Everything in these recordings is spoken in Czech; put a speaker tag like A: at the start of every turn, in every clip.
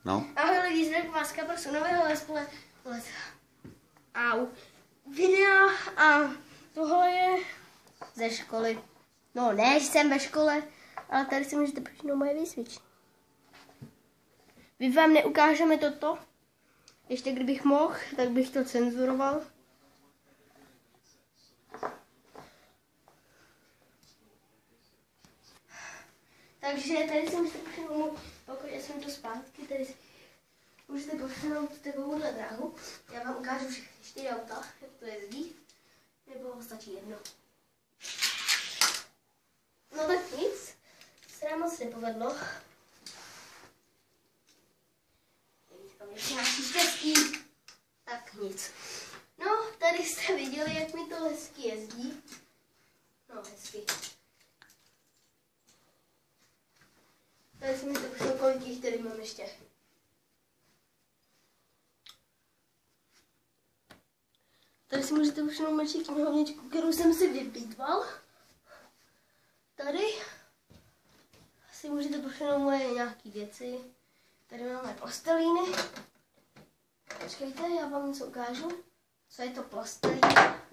A: No.
B: Ahoj lidi, zdravím vás Kapr nového videa a tohle je ze školy. No ne, že jsem ve škole, ale tady si můžete počít moje výcvičky. My vám neukážeme toto. Ještě kdybych mohl, tak bych to cenzuroval. Takže tady si můžete pošenout, pokud jsem to zpátky, tady si můžete pošenout takovouhle dráhu. Já vám ukážu všechny 4 auta, jak to jezdí, nebo stačí jedno. No tak nic, se nám moc nepovedlo. Tak nic. No, tady jste viděli, jak mi to hezky jezdí. No, hezky. Tady si můžete pošnout, kolik jich tady mám ještě. Tady si můžete pošnout menší knihovničku, kterou jsem si vypítval. Tady si můžete pošnout moje nějaké věci. Tady máme plastelíny. Počkejte, já vám něco ukážu. Co je to plastelína?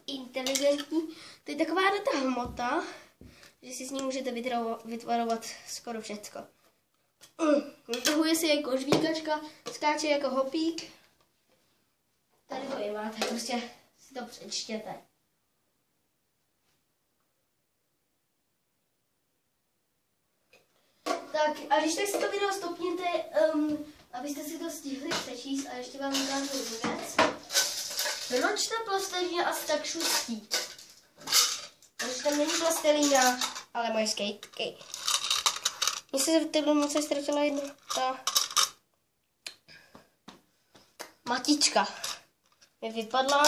B: Inteligentní. To je taková ta hmota, že si s ní můžete vytvarovat skoro všecko. Vytahuje se jako žvíkačka, skáče jako hopík. Tady to je máte, prostě si to přečtěte. Tak a když tak si to video stopněte, abyste si to stihli přečíst a ještě vám ukážu jednu věc. Proč ta plastelína asi tak šustí? Protože tam není plastelína, ale moje skateky. Mně se v téhle moci ztratila jedna ta matička. Mi vypadla,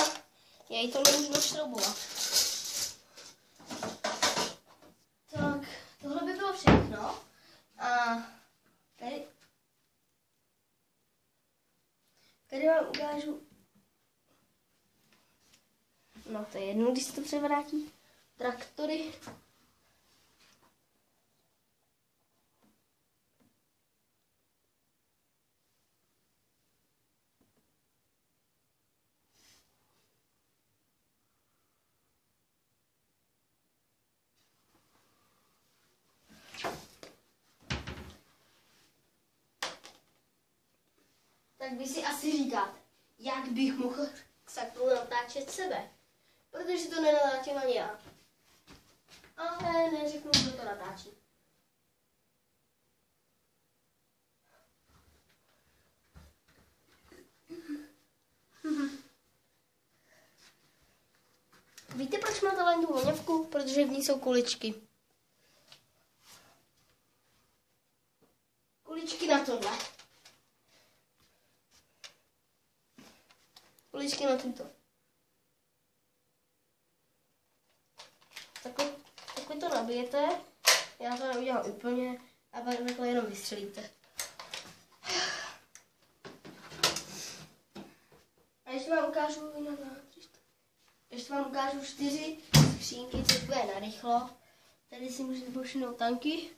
B: já ji to nemůžu našroubovat. Tak, tohle by bylo všechno. A tady vám ukážu, no to je jedno, když se to převrátí, traktory. Tak vy si asi říkáte, jak bych mohl takhle natáčet sebe. Protože to nenatáčím ani já. Ale neřeknu, kdo to natáčí. Víte, proč má tohle tu voňavku? Protože v ní jsou kuličky. Kuličky na tohle. Kuličky na tuto. Takhle to nabijete, já to neudělám úplně a pak takhle jenom vystřelíte. A ještě vám ukážu ještě vám ukážu 4 skřínky, co bude narychlo. Tady si můžete pošinout tanky.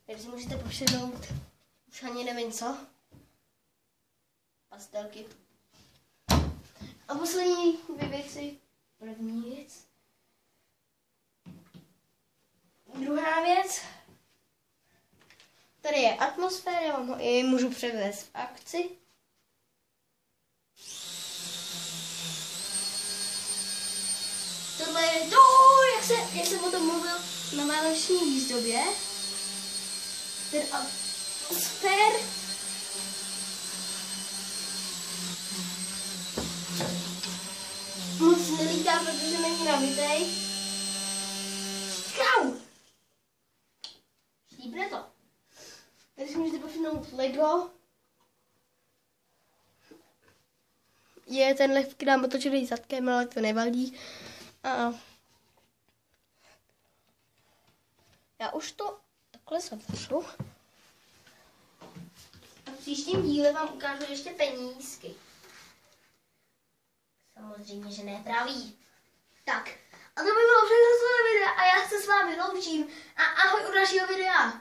B: Tady si můžete pošinout už ani nevím co. Pastelky. A poslední 2 věci. První věc. Druhá věc. Tady je atmosféra, já vám ho i můžu převést v akci. Tohle je to, jak jsem o tom mluvil na vánoční výzdobě. Ten atmosfér. Moc nelítá, protože není nabitej. Škrau! Štípne to. Tady si můžete pošinout Lego. Je ten lehký nám otočený zadkem, ale to nevadí. A já už to takhle zavřu. A v příštím díle vám ukážu ještě penízky. Samozřejmě, že ne pravý. Tak, A to by bylo všechno z toho videa a já se s vámi loučím a ahoj u dalšího videa.